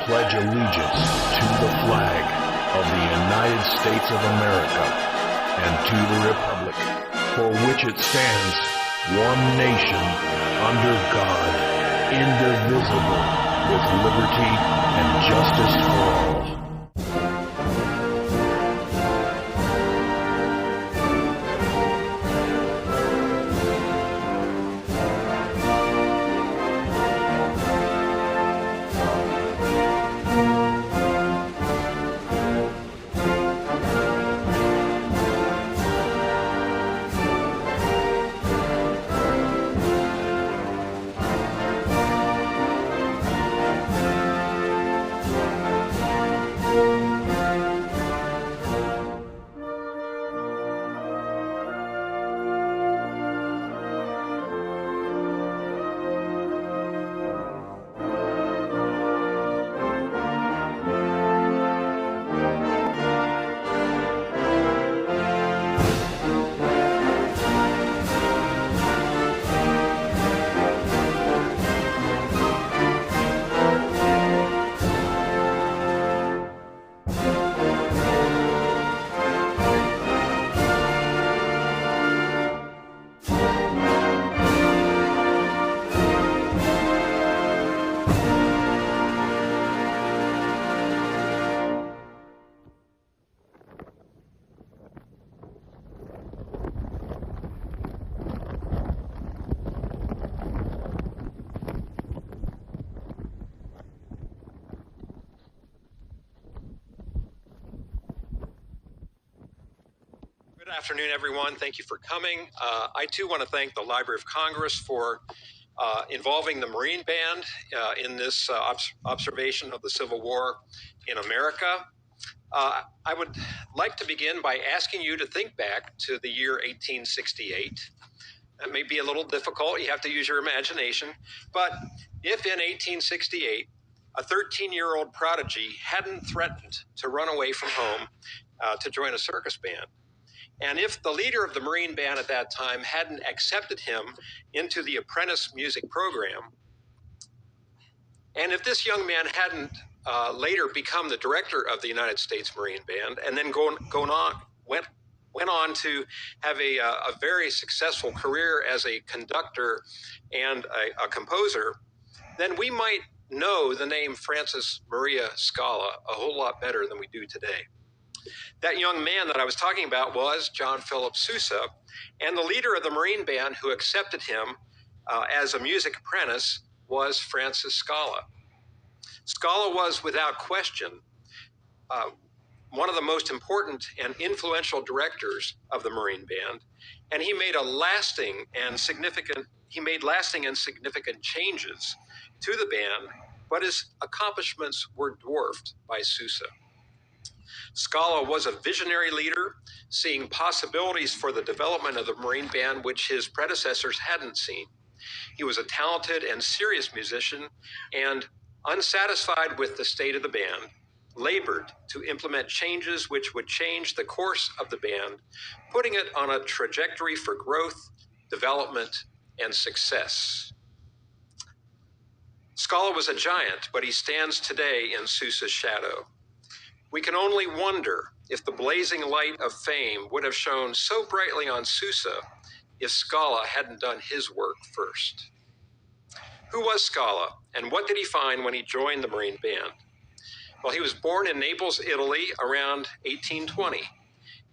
pledge allegiance to the flag of the United States of America and to the republic for which it stands, one nation, under God, indivisible, with liberty and justice for all. Good afternoon, everyone. Thank you for coming. I too want to thank the Library of Congress for involving the Marine Band in this observation of the Civil War in America. I would like to begin by asking you to think back to the year 1868. That may be a little difficult. You have to use your imagination. But if in 1868, a 13-year-old prodigy hadn't threatened to run away from home to join a circus band, and if the leader of the Marine Band at that time hadn't accepted him into the apprentice music program, and if this young man hadn't later become the director of the United States Marine Band, and then went on to have a very successful career as a conductor and a composer, then we might know the name Francis Maria Scala a whole lot better than we do today. That young man that I was talking about was John Philip Sousa, and the leader of the Marine Band who accepted him as a music apprentice was Francis Scala. Scala was, without question, one of the most important and influential directors of the Marine Band, and he made lasting and significant changes to the band, but his accomplishments were dwarfed by Sousa. Scala was a visionary leader, seeing possibilities for the development of the Marine Band which his predecessors hadn't seen. He was a talented and serious musician, and unsatisfied with the state of the band, labored to implement changes which would change the course of the band, putting it on a trajectory for growth, development, and success. Scala was a giant, but he stands today in Sousa's shadow. We can only wonder if the blazing light of fame would have shone so brightly on Sousa if Scala hadn't done his work first. Who was Scala, and what did he find when he joined the Marine Band? Well, he was born in Naples, Italy, around 1820.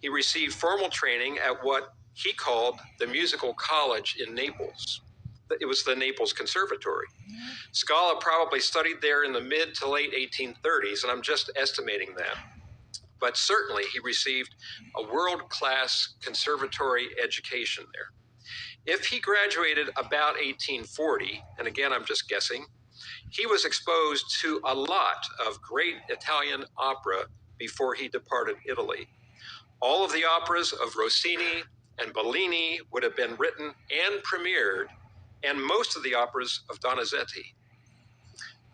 He received formal training at what he called the Musical College in Naples. It was the Naples Conservatory. Scala probably studied there in the mid to late 1830s, and I'm just estimating that. But certainly he received a world-class conservatory education there. If he graduated about 1840, and again I'm just guessing, he was exposed to a lot of great Italian opera before he departed Italy. All of the operas of Rossini and Bellini would have been written and premiered, and most of the operas of Donizetti.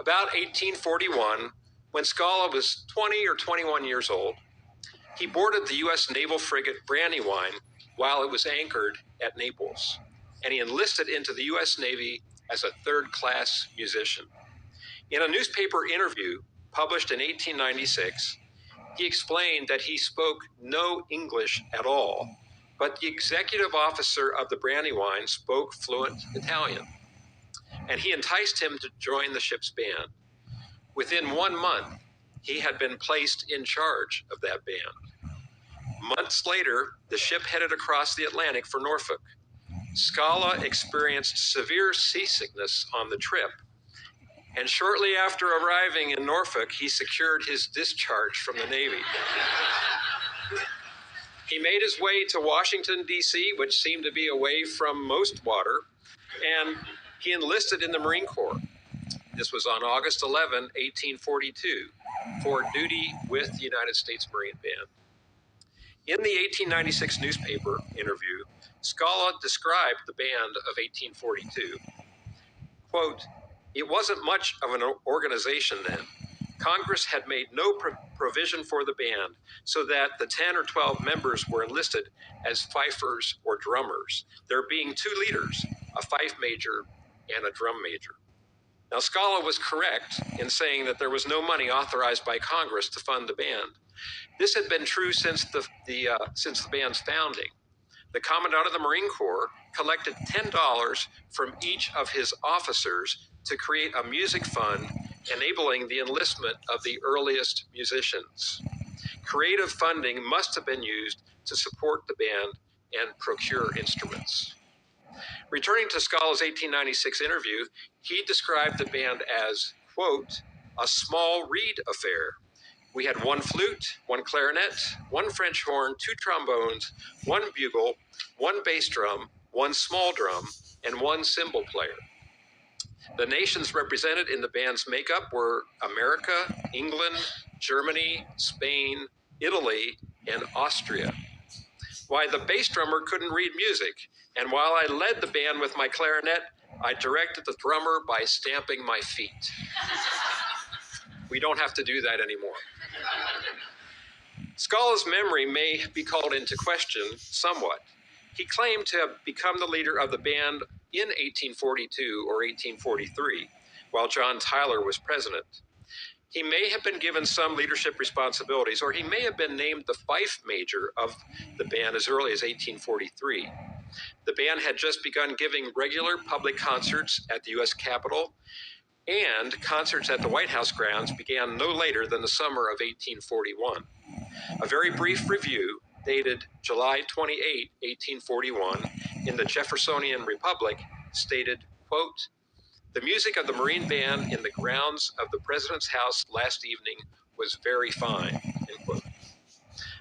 About 1841, when Scala was 20 or 21 years old, he boarded the U.S. naval frigate Brandywine while it was anchored at Naples, and he enlisted into the U.S. Navy as a third-class musician. In a newspaper interview, published in 1896, he explained that he spoke no English at all, but the executive officer of the Brandywine spoke fluent Italian, and he enticed him to join the ship's band. Within 1 month, he had been placed in charge of that band. Months later, the ship headed across the Atlantic for Norfolk. Scala experienced severe seasickness on the trip, and shortly after arriving in Norfolk, he secured his discharge from the Navy. He made his way to Washington, D.C., which seemed to be away from most water, and he enlisted in the Marine Corps. This was on August 11, 1842, for duty with the United States Marine Band. In the 1896 newspaper interview, Scala described the band of 1842. Quote, "It wasn't much of an organization then. Congress had made no provision for the band, so that the 10 or 12 members were enlisted as fifers or drummers, there being 2 leaders, a fife major and a drum major." Now, Scala was correct in saying that there was no money authorized by Congress to fund the band. This had been true since the band's founding. The Commandant of the Marine Corps collected $10 from each of his officers to create a music fund enabling the enlistment of the earliest musicians. Creative funding must have been used to support the band and procure instruments. Returning to Scala's 1896 interview, he described the band as, quote, "a small reed affair. We had 1 flute, 1 clarinet, 1 French horn, 2 trombones, 1 bugle, 1 bass drum, 1 small drum, and 1 cymbal player. The nations represented in the band's makeup were America, England, Germany, Spain, Italy, and Austria. Why, the bass drummer couldn't read music, and while I led the band with my clarinet, I directed the drummer by stamping my feet. We don't have to do that anymore." Scala's memory may be called into question somewhat. He claimed to have become the leader of the band in 1842 or 1843, while John Tyler was president. He may have been given some leadership responsibilities, or he may have been named the fife major of the band as early as 1843. The band had just begun giving regular public concerts at the U.S. Capitol, and concerts at the White House grounds began no later than the summer of 1841. A very brief review, dated July 28, 1841, in the Jeffersonian Republic, stated, quote, "The music of the Marine Band in the grounds of the President's house last evening was very fine," end quote.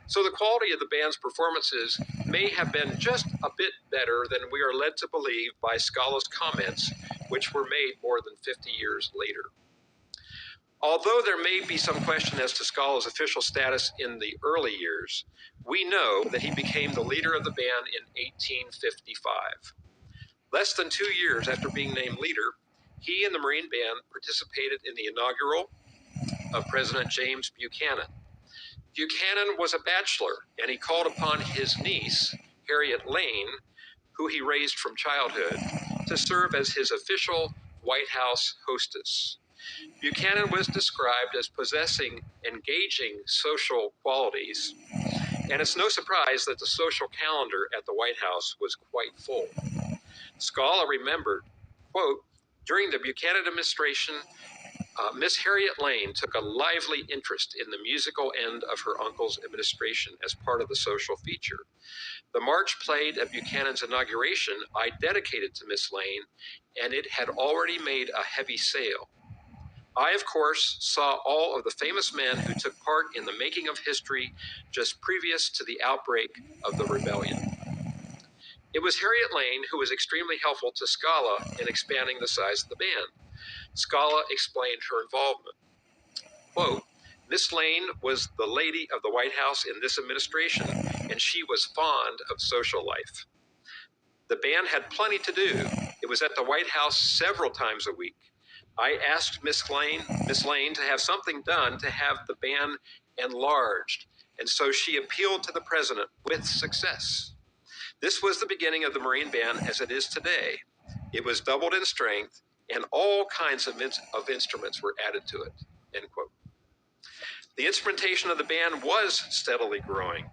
So the quality of the band's performances may have been just a bit better than we are led to believe by Scala's comments, which were made more than 50 years later. Although there may be some question as to Scala's official status in the early years, we know that he became the leader of the band in 1855. Less than 2 years after being named leader, he and the Marine Band participated in the inaugural of President James Buchanan. Buchanan was a bachelor, and he called upon his niece, Harriet Lane, who he raised from childhood, to serve as his official White House hostess. Buchanan was described as possessing engaging social qualities, and it's no surprise that the social calendar at the White House was quite full. Scala remembered, quote, "During the Buchanan administration, Miss Harriet Lane took a lively interest in the musical end of her uncle's administration as part of the social feature. The march played at Buchanan's inauguration I dedicated to Miss Lane, and it had already made a heavy sale. I, of course, saw all of the famous men who took part in the making of history just previous to the outbreak of the rebellion." It was Harriet Lane who was extremely helpful to Scala in expanding the size of the band. Scala explained her involvement. Quote, "Miss Lane was the lady of the White House in this administration, and she was fond of social life. The band had plenty to do. It was at the White House several times a week. I asked Miss Lane to have something done to have the band enlarged, and so she appealed to the president with success. This was the beginning of the Marine Band as it is today. It was doubled in strength, and all kinds of instruments were added to it," end quote. The instrumentation of the band was steadily growing.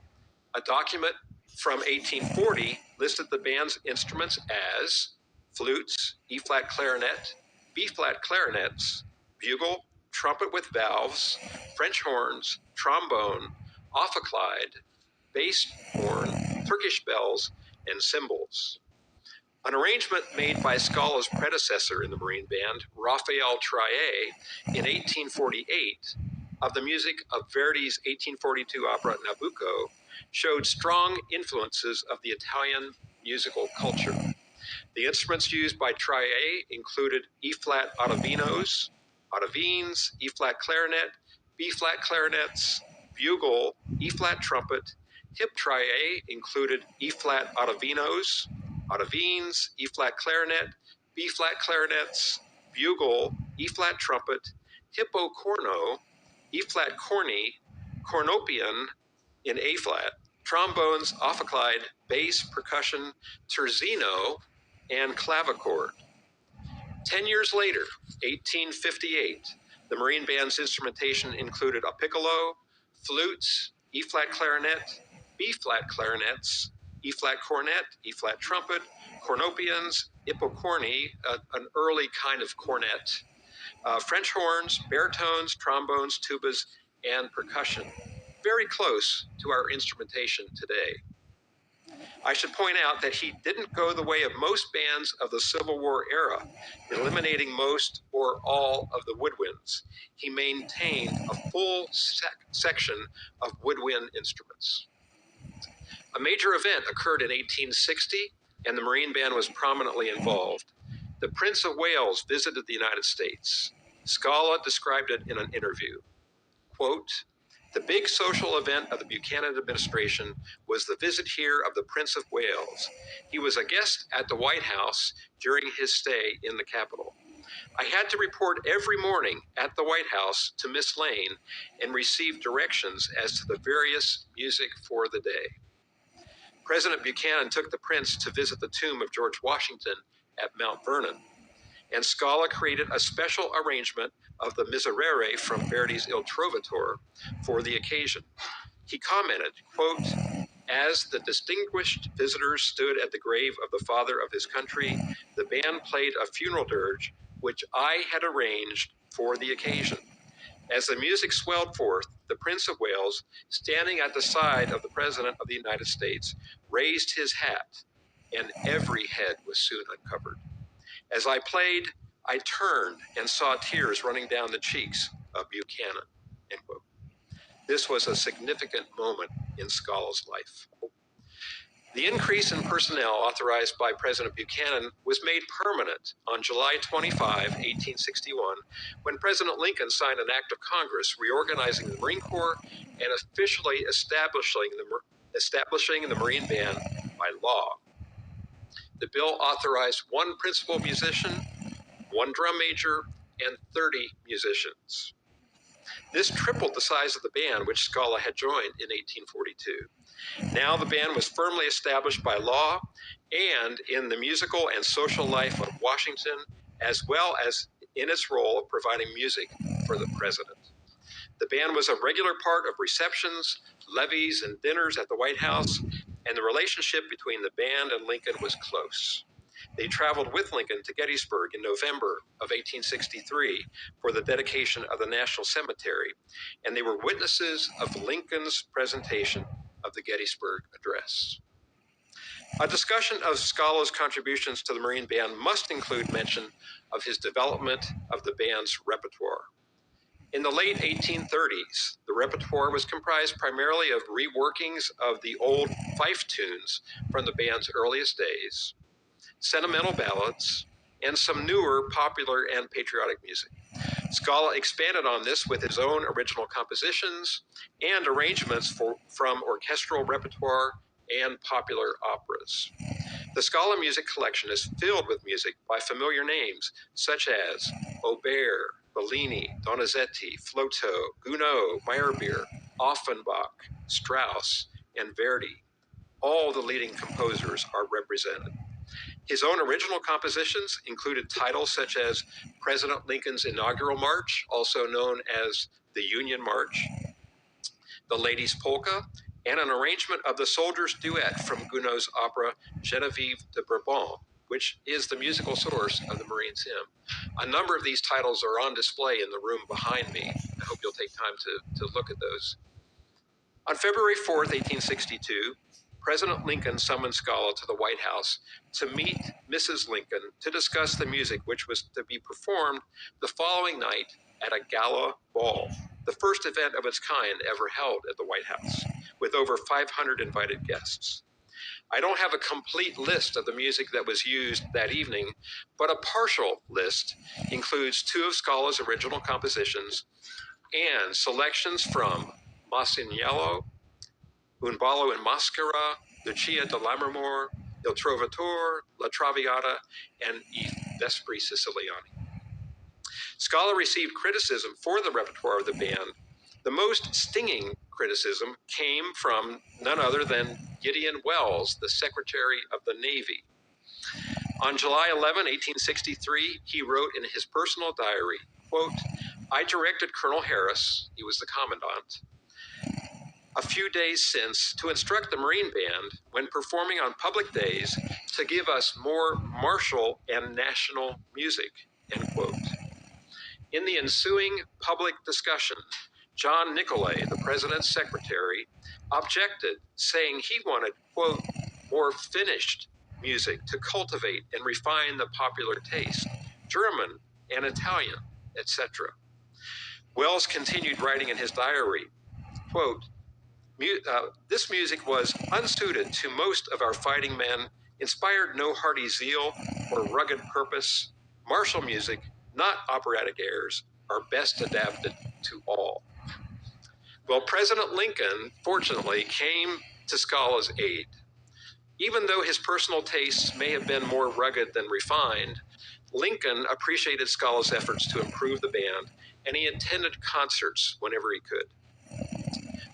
A document from 1840 listed the band's instruments as flutes, E-flat clarinet, B-flat clarinets, bugle, trumpet with valves, French horns, trombone, ophicleide, bass horn, Turkish bells, and cymbals. An arrangement made by Scala's predecessor in the Marine Band, Raphael Trier, in 1848, of the music of Verdi's 1842 opera Nabucco, showed strong influences of the Italian musical culture. The instruments used by Trier included E-flat ottavinos, ottavines, E-flat clarinet, B-flat clarinets, bugle, E-flat trumpet. Hip Trier included E-flat ottavinos, ottavines, E-flat clarinet, B-flat clarinets, bugle, E-flat trumpet, hippo corno, E-flat corny, cornopian in A-flat, trombones, ophicleide, bass, percussion, terzino, and clavichord. 10 years later, 1858, the Marine Band's instrumentation included a piccolo, flutes, E-flat clarinet, B-flat clarinets, E-flat cornet, E-flat trumpet, cornopians, ippocorni, an early kind of cornet, French horns, baritones, trombones, tubas, and percussion. Very close to our instrumentation today. I should point out that he didn't go the way of most bands of the Civil War era, eliminating most or all of the woodwinds. He maintained a full section of woodwind instruments. A major event occurred in 1860, and the Marine Band was prominently involved. The Prince of Wales visited the United States. Scala described it in an interview. Quote, "The big social event of the Buchanan administration was the visit here of the Prince of Wales. He was a guest at the White House during his stay in the Capitol. I had to report every morning at the White House to Miss Lane and receive directions as to the various music for the day." President Buchanan took the Prince to visit the tomb of George Washington at Mount Vernon, and Scala created a special arrangement of the Miserere from Verdi's Il Trovatore for the occasion. He commented, quote, "As the distinguished visitors stood at the grave of the father of his country, the band played a funeral dirge which I had arranged for the occasion. As the music swelled forth, the Prince of Wales, standing at the side of the President of the United States, raised his hat, and every head was soon uncovered. As I played, I turned and saw tears running down the cheeks of Buchanan." End quote. This was a significant moment in Scala's life. The increase in personnel authorized by President Buchanan was made permanent on July 25, 1861, when President Lincoln signed an act of Congress reorganizing the Marine Corps and officially establishing the Marine Band by law. The bill authorized one principal musician, one drum major, and 30 musicians. This tripled the size of the band which Scala had joined in 1842. Now the band was firmly established by law and in the musical and social life of Washington, as well as in its role of providing music for the president. The band was a regular part of receptions, levees, and dinners at the White House, and the relationship between the band and Lincoln was close. They traveled with Lincoln to Gettysburg in November of 1863 for the dedication of the National Cemetery, and they were witnesses of Lincoln's presentation of the Gettysburg Address. A discussion of Scala's contributions to the Marine Band must include mention of his development of the band's repertoire. In the late 1830s, the repertoire was comprised primarily of reworkings of the old fife tunes from the band's earliest days, sentimental ballads, and some newer popular and patriotic music. Scala expanded on this with his own original compositions and arrangements from orchestral repertoire and popular operas. The Scala music collection is filled with music by familiar names such as Auber, Bellini, Donizetti, Flotow, Gounod, Meyerbeer, Offenbach, Strauss, and Verdi. All the leading composers are represented. His own original compositions included titles such as President Lincoln's Inaugural March, also known as the Union March, the Ladies' Polka, and an arrangement of the Soldiers' Duet from Gounod's opera Geneviève de Bourbon, which is the musical source of the Marines' hymn. A number of these titles are on display in the room behind me. I hope you'll take time to look at those. On February 4th, 1862, President Lincoln summoned Scala to the White House to meet Mrs. Lincoln to discuss the music which was to be performed the following night at a gala ball, the first event of its kind ever held at the White House, with over 500 invited guests. I don't have a complete list of the music that was used that evening, but a partial list includes two of Scala's original compositions and selections from Masaniello, Un ballo in maschera, Lucia de Lammermoor, Il Trovatore, La Traviata, and I Vespri Siciliani. Scala received criticism for the repertoire of the band. The most stinging criticism came from none other than Gideon Welles, the Secretary of the Navy. On July 11, 1863, he wrote in his personal diary, quote, "I directed Colonel Harris, he was the commandant, a few days since to instruct the Marine Band, when performing on public days, to give us more martial and national music," end quote. In the ensuing public discussion, John Nicolay, the president's secretary, objected, saying he wanted, quote, "more finished music to cultivate and refine the popular taste, German and Italian, etc." Wells continued writing in his diary, quote, "This music was unsuited to most of our fighting men, inspired no hearty zeal or rugged purpose. Martial music, not operatic airs, are best adapted to all." Well, President Lincoln, fortunately, came to Scala's aid. Even though his personal tastes may have been more rugged than refined, Lincoln appreciated Scala's efforts to improve the band, and he attended concerts whenever he could.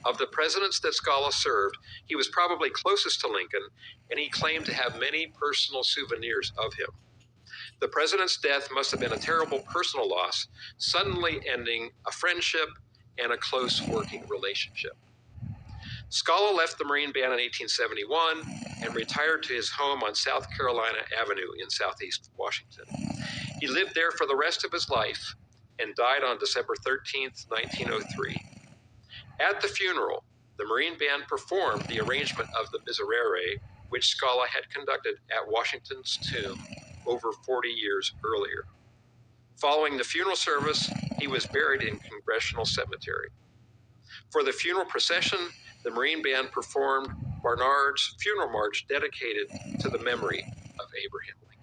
Of the presidents that Scala served, he was probably closest to Lincoln, and he claimed to have many personal souvenirs of him. The president's death must have been a terrible personal loss, suddenly ending a friendship and a close working relationship. Scala left the Marine Band in 1871 and retired to his home on South Carolina Avenue in Southeast Washington. He lived there for the rest of his life and died on December 13th, 1903. At the funeral, the Marine Band performed the arrangement of the Miserere, which Scala had conducted at Washington's tomb over 40 years earlier. Following the funeral service, he was buried in Congressional Cemetery. For the funeral procession, the Marine Band performed Barnard's funeral march dedicated to the memory of Abraham Lincoln.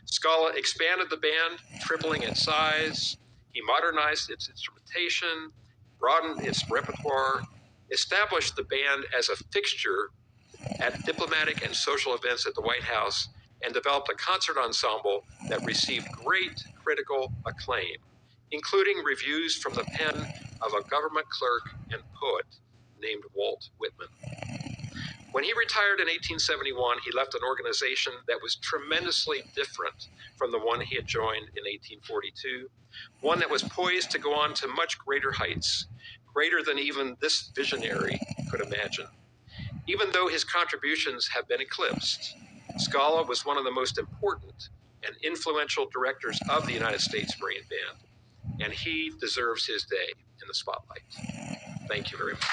Scala expanded the band, tripling its size. He modernized its instrumentation, broadened its repertoire, established the band as a fixture at diplomatic and social events at the White House, and developed a concert ensemble that received great critical acclaim, including reviews from the pen of a government clerk and poet named Walt Whitman. When he retired in 1871, he left an organization that was tremendously different from the one he had joined in 1842, one that was poised to go on to much greater heights, greater than even this visionary could imagine. Even though his contributions have been eclipsed, Scala was one of the most important and influential directors of the United States Marine Band, and he deserves his day in the spotlight. Thank you very much.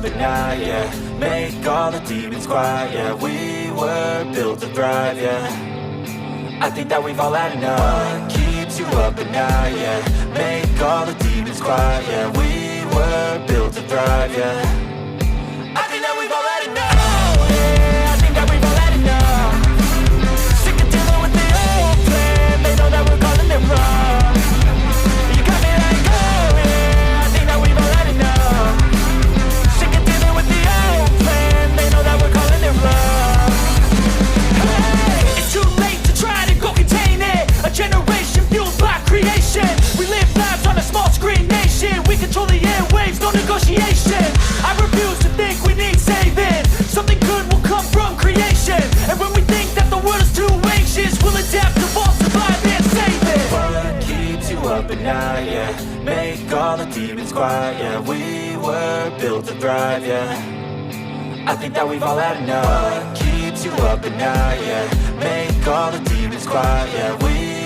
At night, yeah. Make all the demons quiet, yeah. We were built to thrive, yeah. I think that we've all had enough. What keeps you up at night, yeah. Make all the demons quiet, yeah. We were built to thrive, yeah. I think that we've all had enough, yeah. I think that we've all had enough. Sick of dealing with the old plan. They know that we're calling it wrong. You up at night, yeah. Make all the demons quiet, yeah. We were built to thrive, yeah. I think that we've all had enough. What keeps you up at night, yeah. Make all the demons quiet, yeah. We